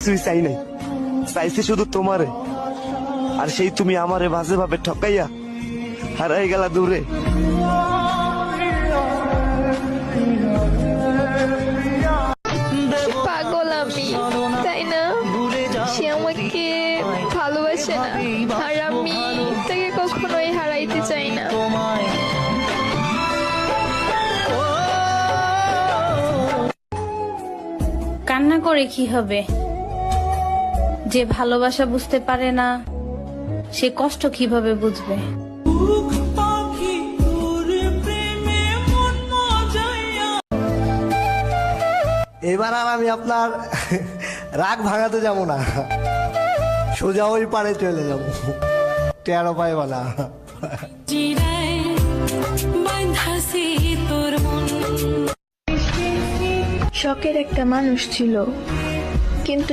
কিছুই চাই নাই, চাইছি শুধু তোমারে। আর সেই তুমি আমারে বাজে ভাবে ঠকাইয়া হারাই গেলা দূরে। পাগল আমি, তাই না? সে আমাকে ভালোবাসে না, আর আমি তাকে কখনোই হারাইতে চাই না। কান্না করে কি হবে? যে ভালোবাসা বুঝতে পারে না সে কষ্ট কিভাবে বুঝবে? এবার আর আমি আপনার রাগ ভাঙাতে যাবো না, সোজা ওই পারে চলে যাবো, টেরো পাইবা না। শখের একটা মানুষ ছিল, কিন্তু